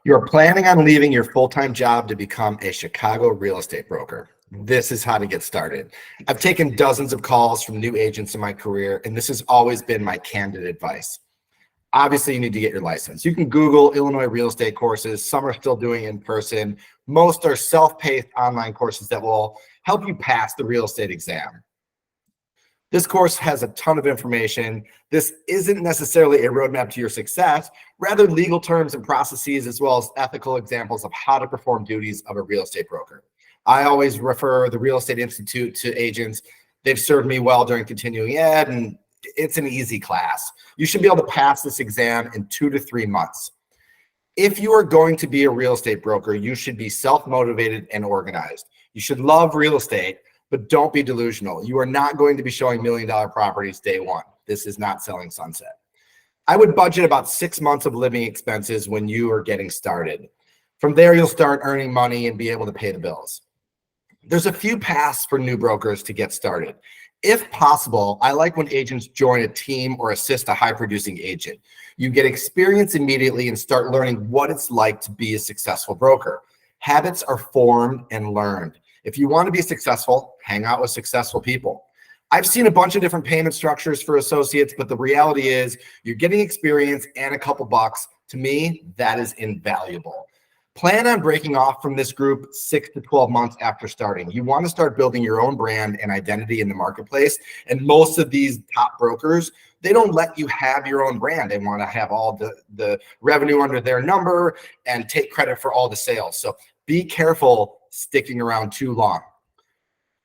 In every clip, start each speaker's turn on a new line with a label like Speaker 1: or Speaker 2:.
Speaker 1: You're planning on leaving your full-time job to become a Chicago real estate broker. This is how to get started. I've taken dozens of calls from new agents in my career, and this has always been my candid advice. Obviously, you need to get your license. You can Google Illinois real estate courses. Some are still doing in person. Most are self-paced online courses that will help you pass the real estate exam. This course has a ton of information. This isn't necessarily a roadmap to your success, rather legal terms and processes, as well as ethical examples of how to perform duties of a real estate broker. I always refer the Real Estate Institute to agents. They've served me well during continuing ed, and it's an easy class. You should be able to pass this exam in 2 to 3 months. If you are going to be a real estate broker, you should be self-motivated and organized. You should love real estate, but don't be delusional. You are not going to be showing $1 million properties day one. This is not selling sunset. I would budget about 6 months of living expenses when you are getting started. From there, you'll start earning money and be able to pay the bills. There's a few paths for new brokers to get started. If possible, I like when agents join a team or assist a high-producing agent. You get experience immediately and start learning what it's like to be a successful broker. Habits are formed and learned. If you want to be successful, hang out with successful people. I've seen a bunch of different payment structures for associates, but the reality is you're getting experience and a couple bucks. To me, that is invaluable. Plan on breaking off from this group 6 to 12 months after starting. You want to start building your own brand and identity in the marketplace. And most of these top brokers, they don't let you have your own brand. They want to have all the revenue under their number and take credit for all the sales. So be careful sticking around too long.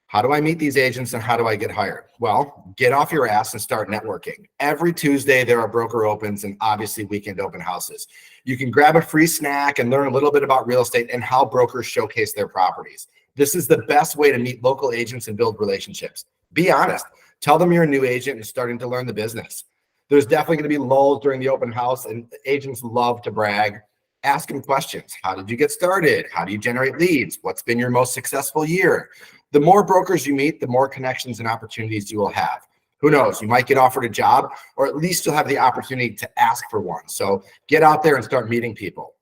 Speaker 1: How do I meet these agents and how do I get hired? Well, get off your ass and start networking. Every Tuesday, there are broker opens and obviously weekend open houses. You can grab a free snack and learn a little bit about real estate and how brokers showcase their properties. This is the best way to meet local agents and build relationships. Be honest. Tell them you're a new agent and starting to learn the business. There's definitely going to be lulls during the open house, and agents love to brag. Ask them questions. How did you get started? How do you generate leads? What's been your most successful year? The more brokers you meet, the more connections and opportunities you will have. Who knows? You might get offered a job, or at least you'll have the opportunity to ask for one. So get out there and start meeting people.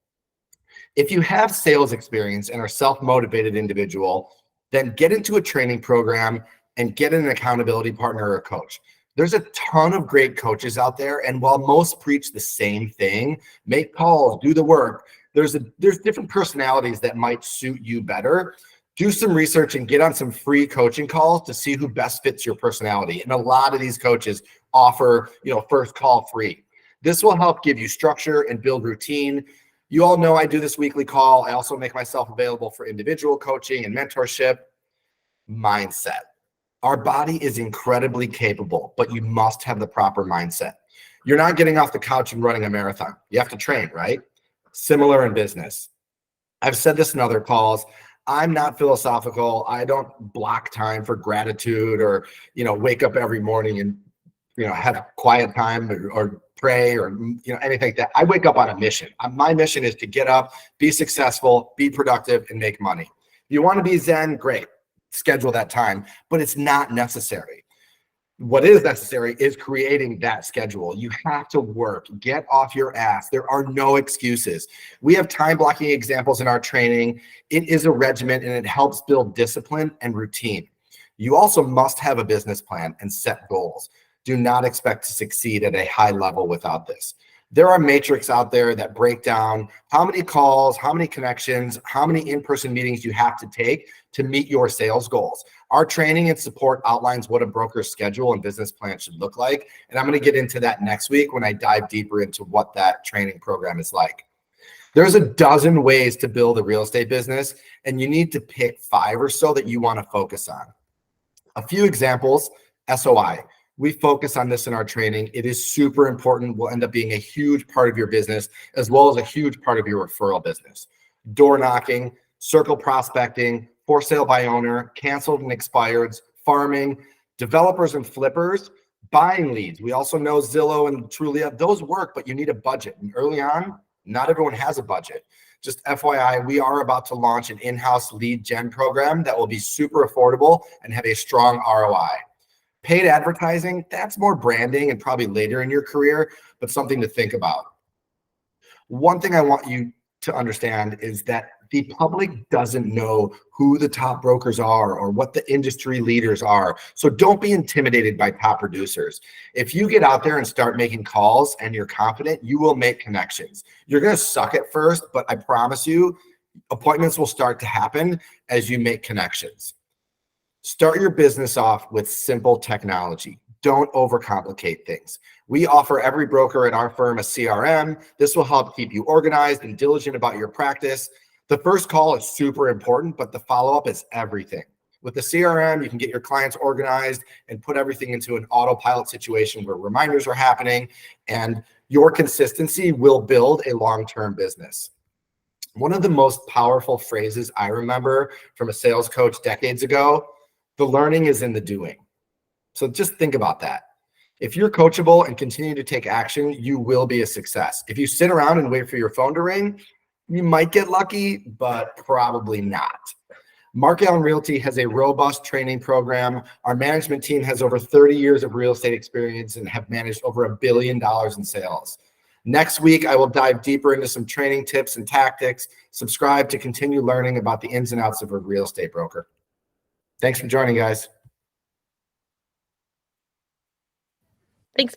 Speaker 1: If you have sales experience and are a self-motivated individual, then get into a training program and get an accountability partner or a coach. There's a ton of great coaches out there, and while most preach the same thing, make calls, do the work, there's different personalities that might suit you better. Do some research and get on some free coaching calls to see who best fits your personality. And a lot of these coaches offer, first call free. This will help give you structure and build routine. You all know I do this weekly call. I also make myself available for individual coaching and mentorship. Mindset. Our body is incredibly capable, but you must have the proper mindset. You're not getting off the couch and running a marathon. You have to train, right? Similar in business. I've said this in other calls. I'm not philosophical. I don't block time for gratitude or, wake up every morning and, have quiet time or pray or, anything like that. I wake up on a mission. My mission is to get up, be successful, be productive, and make money. If you want to be Zen, great. Schedule that time, but it's not necessary. What is necessary is creating that schedule. You have to work, get off your ass. There are no excuses. We have time blocking examples in our training. It is a regimen and it helps build discipline and routine. You also must have a business plan and set goals. Do not expect to succeed at a high level without this. There are metrics out there that break down how many calls, how many connections, how many in-person meetings you have to take to meet your sales goals. Our training and support outlines what a broker's schedule and business plan should look like. And I'm going to get into that next week when I dive deeper into what that training program is like. There's a dozen ways to build a real estate business, and you need to pick 5 or so that you want to focus on. A few examples: SOI. We focus on this in our training. It is super important. Will end up being a huge part of your business, as well as a huge part of your referral business. Door knocking, circle prospecting, for sale by owner, canceled and expireds, farming, developers and flippers, buying leads. We also know Zillow and Trulia, those work, but you need a budget. And early on, not everyone has a budget. Just FYI, we are about to launch an in-house lead gen program that will be super affordable and have a strong ROI. Paid advertising, that's more branding and probably later in your career, but something to think about. One thing I want you to understand is that the public doesn't know who the top brokers are or what the industry leaders are. So don't be intimidated by top producers. If you get out there and start making calls and you're confident, you will make connections. You're going to suck at first, but I promise you, appointments will start to happen as you make connections. Start your business off with simple technology. Don't overcomplicate things. We offer every broker at our firm a CRM. This will help keep you organized and diligent about your practice. The first call is super important, but the follow-up is everything. With the CRM, you can get your clients organized and put everything into an autopilot situation where reminders are happening, and your consistency will build a long-term business. One of the most powerful phrases I remember from a sales coach decades ago, the learning is in the doing. So just think about that. If you're coachable and continue to take action, you will be a success. If you sit around and wait for your phone to ring, you might get lucky, but probably not. Mark Allen Realty has a robust training program. Our management team has over 30 years of real estate experience and have managed over $1 billion in sales. Next week, I will dive deeper into some training tips and tactics. Subscribe to continue learning about the ins and outs of a real estate broker. Thanks for joining, guys.
Speaker 2: Thanks.